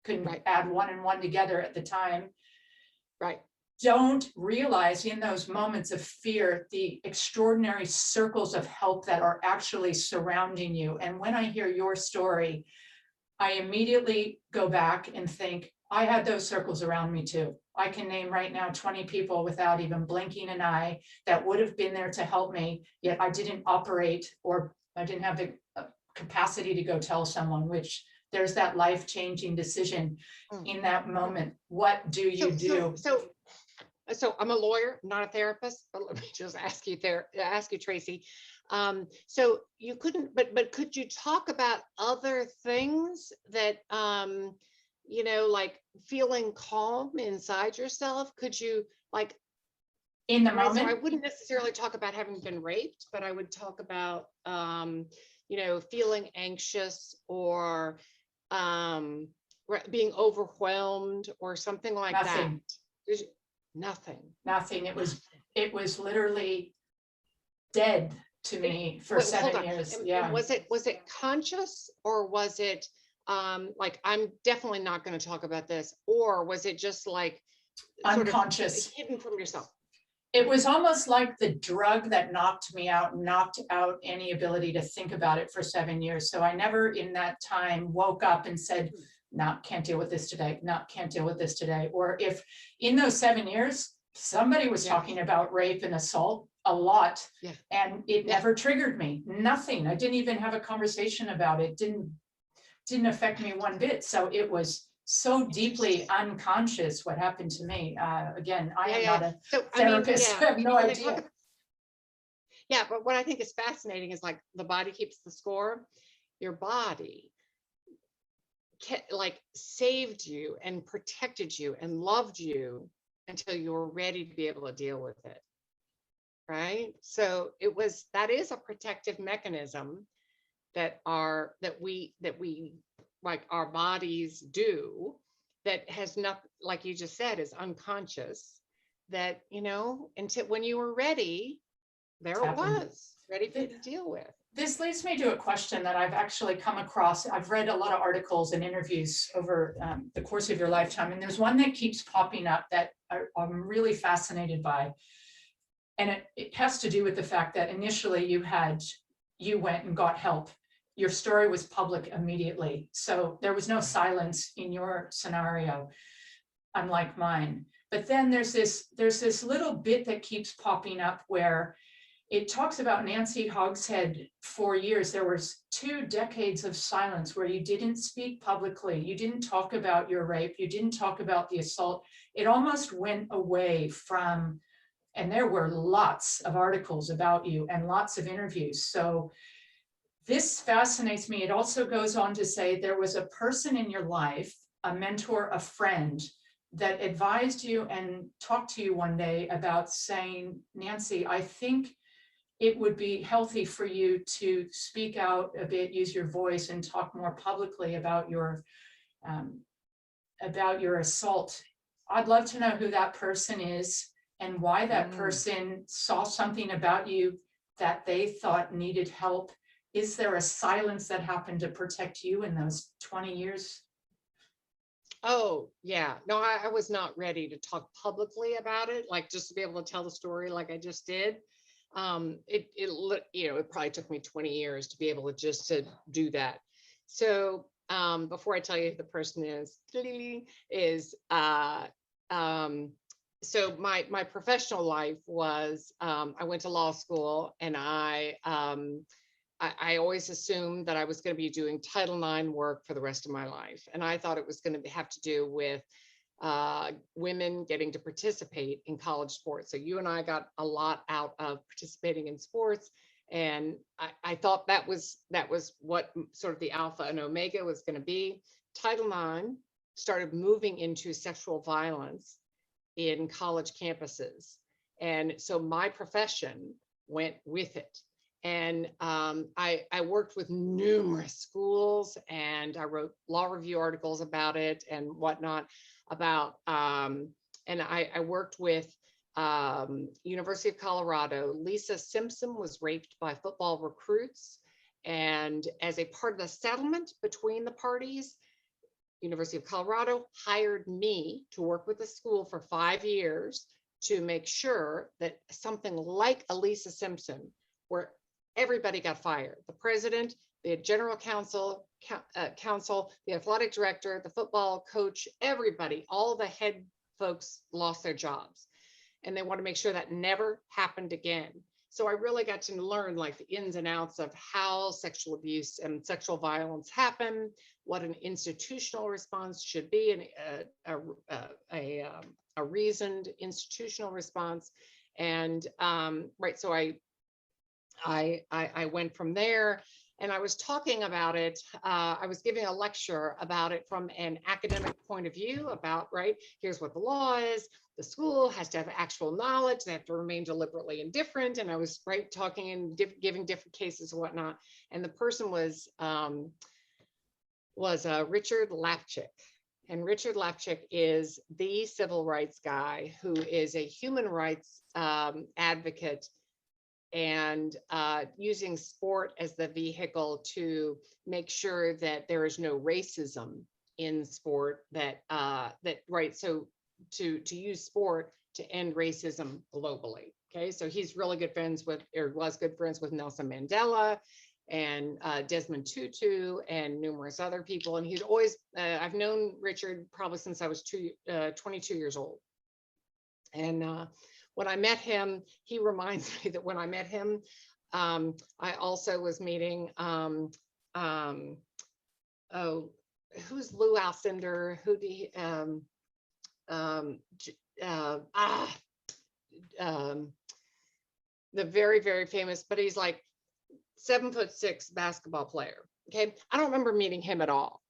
couldn't add one and one together at the time. Right. Don't realize in those moments of fear the extraordinary circles of help that are actually surrounding you. And when I hear your story, I immediately go back and think, I had those circles around me too. I can name right now 20 people without even blinking an eye that would have been there to help me, yet I didn't operate, or I didn't have the capacity to go tell someone, which there's that life-changing decision in that moment. What do you do? So I'm a lawyer, not a therapist, but let me just ask you, Tracey. So you couldn't, but could you talk about other things that, you know, like feeling calm inside yourself? Could you, like, in the moment? So I wouldn't necessarily talk about having been raped, but I would talk about, you know, feeling anxious or being overwhelmed or something like Nothing. that. Nothing. It was literally dead to me for 7 years. Yeah. Was it conscious, or was it like, I'm definitely not going to talk about this? Or was it just like sort of Unconscious. hidden from yourself? It was almost like the drug that knocked me out, knocked out any ability to think about it for 7 years. So I never in that time woke up and said, no, can't deal with this today. No, can't deal with this today. Or if in those 7 years, somebody was talking about rape and assault a lot, and it never triggered me. Nothing. I didn't even have a conversation about it. Didn't affect me one bit. So it was so deeply unconscious what happened to me. Again, I am not a therapist. I have no idea. Yeah, but what I think is fascinating is like the body keeps the score. Your body like saved you and protected you and loved you until you were ready to be able to deal with it. Right? So that is a protective mechanism that we like our bodies do, that has not, like you just said, is unconscious, that, you know, until when you were ready, there it was, ready for you to deal with. This leads me to a question that I've actually come across. I've read a lot of articles and interviews over the course of your lifetime, and there's one that keeps popping up that I'm really fascinated by. And it has to do with the fact that initially you went and got help. Your story was public immediately. So there was no silence in your scenario, unlike mine. But then there's this little bit that keeps popping up where it talks about Nancy Hogshead. For years, there was 2 decades of silence where you didn't speak publicly. You didn't talk about your rape. You didn't talk about the assault. It almost went away from, and there were lots of articles about you and lots of interviews. So this fascinates me. It also goes on to say there was a person in your life, a mentor, a friend, that advised you and talked to you one day about saying, Nancy, I think it would be healthy for you to speak out a bit, use your voice, and talk more publicly about your assault. I'd love to know who that person is and why that person saw something about you that they thought needed help. Is there a silence that happened to protect you in those 20 years? Oh, yeah. No, I was not ready to talk publicly about it, like just to be able to tell the story like I just did. It probably took me 20 years to be able to do that. So before I tell you who the person so my professional life was, I went to law school, and I always assumed that I was going to be doing Title IX work for the rest of my life. And I thought it was going to have to do with women getting to participate in college sports. So you and I got a lot out of participating in sports. And I thought that was what sort of the alpha and omega was going to be. Title IX started moving into sexual violence in college campuses. And so my profession went with it. And I worked with numerous schools, and I wrote law review articles about it and whatnot about, and I worked with University of Colorado. Lisa Simpson was raped by football recruits. And as a part of the settlement between the parties, University of Colorado hired me to work with the school for 5 years to make sure that something like a Lisa Simpson, where everybody got fired, the president, the general counsel, the athletic director, the football coach, everybody, all the head folks lost their jobs. And they want to make sure that never happened again. So I really got to learn like the ins and outs of how sexual abuse and sexual violence happen, what an institutional response should be, and a reasoned institutional response. And so I went from there, and I was talking about it. I was giving a lecture about it from an academic point of view about, here's what the law is. The school has to have actual knowledge. They have to remain deliberately indifferent. And I was talking and giving different cases and whatnot. And the person was Richard Lapchick. And Richard Lapchick is the civil rights guy who is a human rights advocate and using sport as the vehicle to make sure that there is no racism in sport, right, so to use sport to end racism globally. Okay, so he's really good friends with, or was good friends with, Nelson Mandela and Desmond Tutu and numerous other people. And he's always, I've known Richard probably since I was 22 years old. And when I met him, he reminds me that when I met him, I also was meeting, oh, who's Lou Alcindor? Who do he, the very, very famous, but he's like 7'6" basketball player. Okay. I don't remember meeting him at all.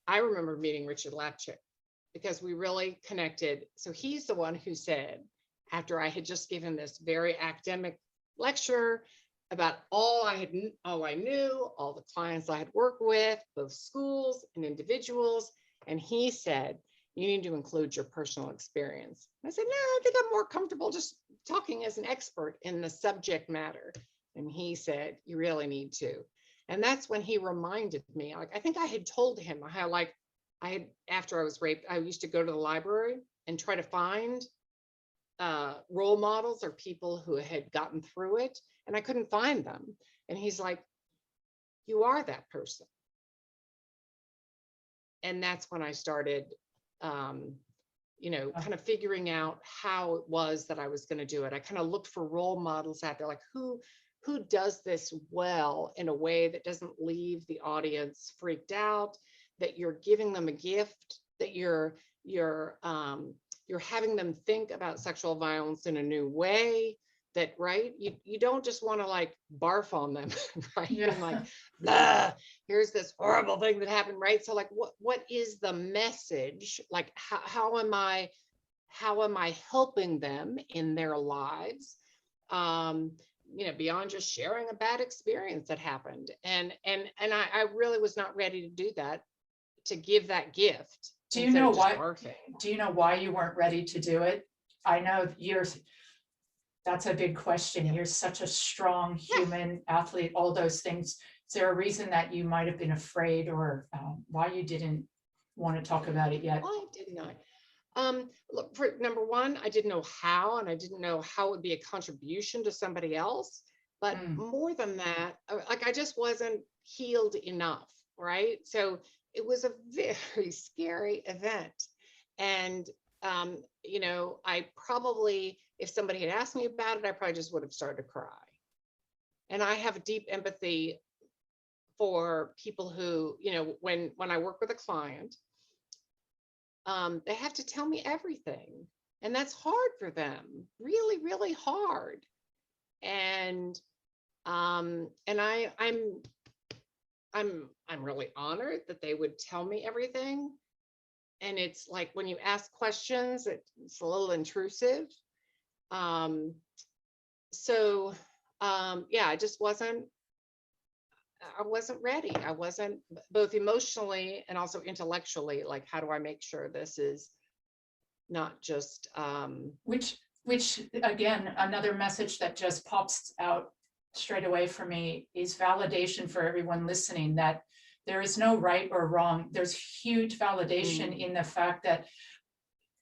I remember meeting Richard Lapchick because we really connected. So he's the one who said, after I had just given this very academic lecture about all I knew, all the clients I had worked with, both schools and individuals. And he said, you need to include your personal experience. I said, no, I think I'm more comfortable just talking as an expert in the subject matter. And he said, you really need to. And that's when he reminded me, like, I think I had told him how, like, after I was raped, I used to go to the library and try to find role models or people who had gotten through it, and I couldn't find them. And he's like, you are that person. And that's when I started, kind of figuring out how it was that I was going to do it. I kind of looked for role models out there, like who does this well in a way that doesn't leave the audience freaked out, that you're giving them a gift, that you're having them think about sexual violence in a new way, that, right, you don't just want to like barf on them, right? Yeah. And like, here's this horrible thing that happened, right? So like, what is the message? Like, how am I helping them in their lives? Beyond just sharing a bad experience that happened. And I really was not ready to do that, to give that gift. Do you know why? Do you know why you weren't ready to do it? I know that's a big question. You're such a strong human athlete, all those things. Is there a reason that you might have been afraid, or why you didn't want to talk about it yet? I did not. Look, for number one, I didn't know how, and I didn't know how it would be a contribution to somebody else. But more than that, like, I just wasn't healed enough, right? So it was a very scary event. And, I probably, if somebody had asked me about it, I probably just would have started to cry. And I have a deep empathy for people who, when I work with a client, they have to tell me everything. And that's hard for them, really, really hard. And I'm really honored that they would tell me everything. And it's like, when you ask questions, it's a little intrusive. I just wasn't ready. I wasn't, both emotionally and also intellectually, like, how do I make sure this is not just which again, another message that just pops out straight away for me is validation for everyone listening, that there is no right or wrong. There's huge validation in the fact that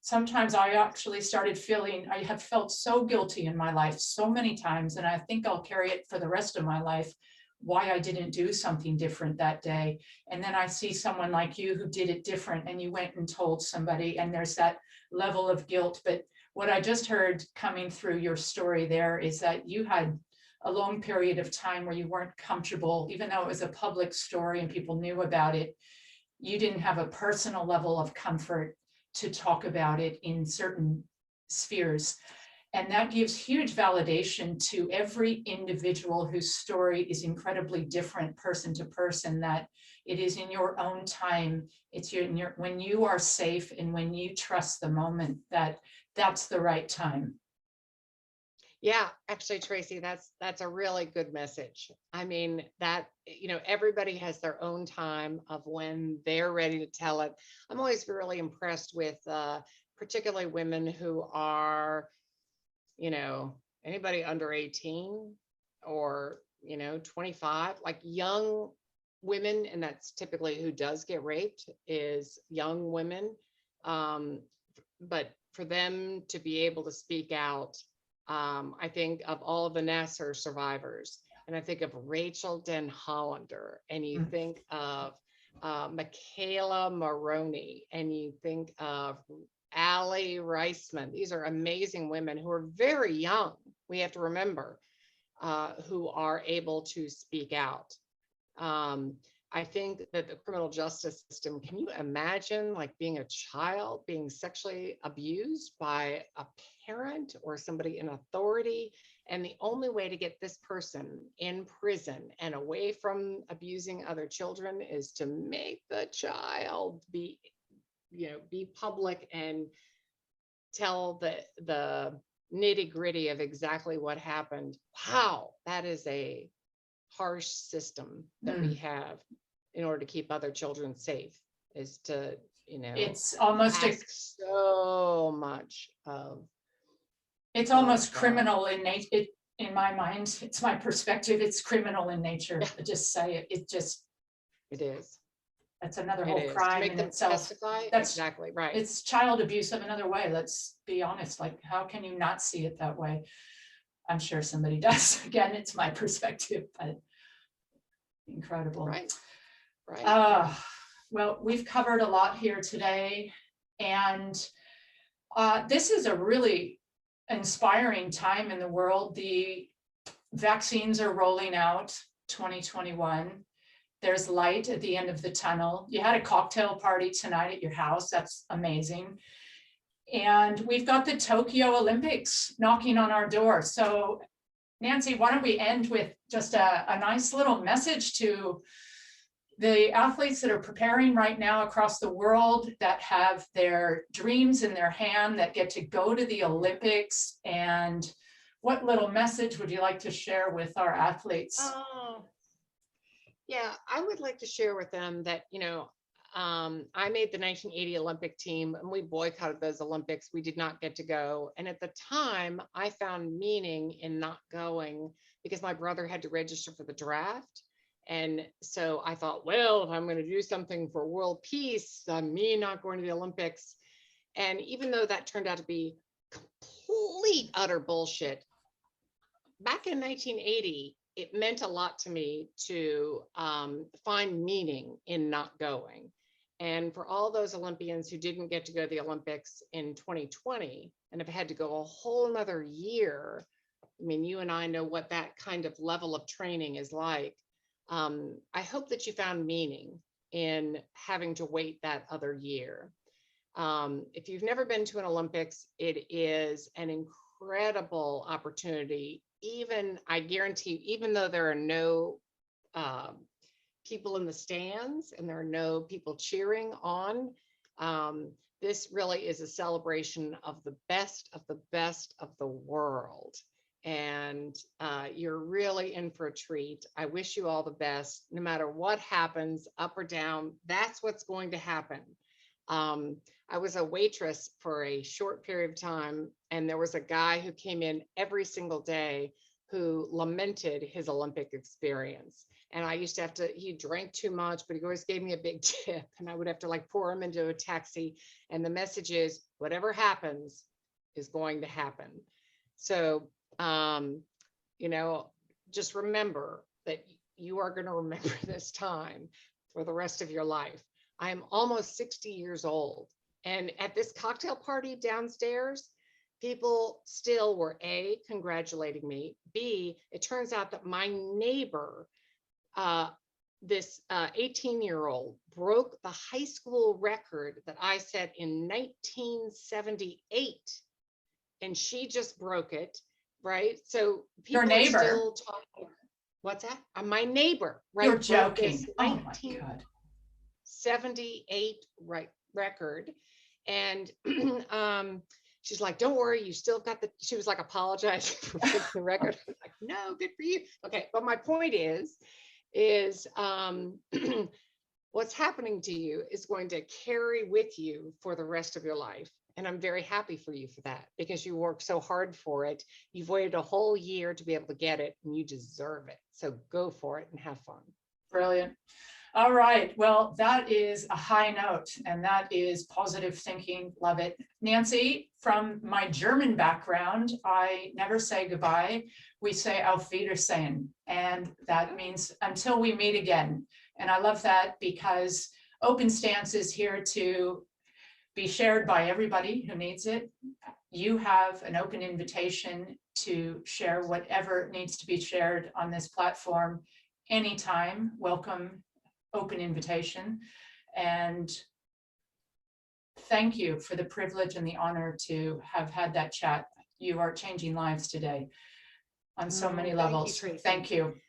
sometimes I actually started feeling, I have felt so guilty in my life so many times, and I think I'll carry it for the rest of my life, why I didn't do something different that day. And then I see someone like you who did it different, and you went and told somebody, and there's that level of guilt. But what I just heard coming through your story there is that you had a long period of time where you weren't comfortable, even though it was a public story and people knew about it, you didn't have a personal level of comfort to talk about it in certain spheres. And that gives huge validation to every individual whose story is incredibly different person to person, that it is in your own time, it's when you are safe and when you trust the moment, that's the right time. Yeah, actually, Tracey, that's a really good message. I mean, that, everybody has their own time of when they're ready to tell it. I'm always really impressed with particularly women who are, anybody under 18, or, 25, like young women, and that's typically who does get raped, is young women. But for them to be able to speak out, I think of all of the Nassar survivors, and I think of Rachel Den Hollander, and you think of Michaela Maroney, and you think of Allie Reisman. These are amazing women who are very young, we have to remember, who are able to speak out. I think that the criminal justice system, can you imagine like being a child being sexually abused by a parent or somebody in authority? And the only way to get this person in prison and away from abusing other children is to make the child be public and tell the nitty gritty of exactly what happened. Wow, that is a harsh system that we have in order to keep other children safe, is to, it's almost ask so much of. It's almost criminal in nature. In my mind, it's my perspective. It's criminal in nature. I just say it. It is. That's another It whole is. crime To make in them itself. testify. That's exactly right. It's child abuse of another way. Let's be honest. Like, how can you not see it that way? I'm sure somebody does. Again, it's my perspective, but incredible. Right. Well, we've covered a lot here today, and this is a really inspiring time in the world. The vaccines are rolling out 2021. There's light at the end of the tunnel. You had a cocktail party tonight at your house. That's amazing. And we've got the Tokyo Olympics knocking on our door. So Nancy, why don't we end with just a nice little message to the athletes that are preparing right now across the world, that have their dreams in their hand, that get to go to the Olympics. And what little message would you like to share with our athletes? Oh, yeah, I would like to share with them that, I made the 1980 Olympic team, and we boycotted those Olympics. We did not get to go. And at the time, I found meaning in not going because my brother had to register for the draft. And so I thought, well, if I'm going to do something for world peace, me not going to the Olympics. And even though that turned out to be complete, utter bullshit, back in 1980, it meant a lot to me to find meaning in not going. And for all those Olympians who didn't get to go to the Olympics in 2020 and have had to go a whole nother year, I mean, you and I know what that kind of level of training is like. I hope that you found meaning in having to wait that other year. If you've never been to an Olympics, it is an incredible opportunity. Even, I guarantee, even though there are no people in the stands and there are no people cheering on, this really is a celebration of the best of the best of the world. And you're really in for a treat. I wish you all the best, no matter what happens, up or down. That's what's going to happen. I was a waitress for a short period of time, and there was a guy who came in every single day who lamented his Olympic experience. And I used to have to, he drank too much, but he always gave me a big tip, and I would have to like pour him into a taxi. And the message is, whatever happens is going to happen. So, just remember that you are going to remember this time for the rest of your life. I am almost 60 years old. And at this cocktail party downstairs, people still were A, congratulating me. B, it turns out that my neighbor, this 18-year-old, broke the high school record that I set in 1978. And she just broke it, right? So people Your neighbor. are still talking. What's that? My neighbor, right? You're joking. Oh my God. 78 record. And she's like, don't worry, you still got she was like apologizing for breaking the record. I was like, no, good for you. Okay, but my point is what's happening to you is going to carry with you for the rest of your life. And I'm very happy for you for that, because you worked so hard for it. You've waited a whole year to be able to get it, and you deserve it. So go for it and have fun. Brilliant. All right. Well, that is a high note, and that is positive thinking. Love it. Nancy, from my German background, I never say goodbye. We say Auf Wiedersehen, and that means until we meet again. And I love that because Open Stance is here to be shared by everybody who needs it. You have an open invitation to share whatever needs to be shared on this platform anytime. Welcome, open invitation. And thank you for the privilege and the honor to have had that chat. You are changing lives today on so many levels. Thank you.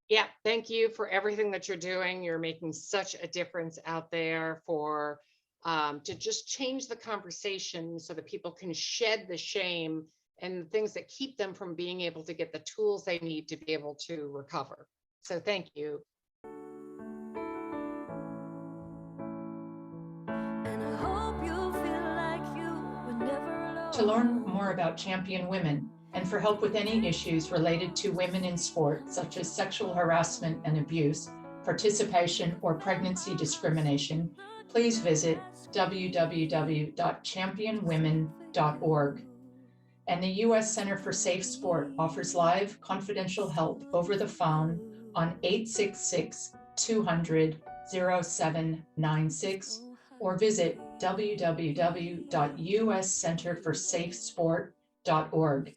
Yeah, thank you for everything that you're doing. You're making such a difference out there for to just change the conversation so that people can shed the shame and the things that keep them from being able to get the tools they need to be able to recover. So thank you. To learn more about Champion Women and for help with any issues related to women in sport, such as sexual harassment and abuse, participation, or pregnancy discrimination, please visit www.championwomen.org. And the U.S. Center for Safe Sport offers live confidential help over the phone on 866-200-0796 or visit www.uscenterforsafesport.org.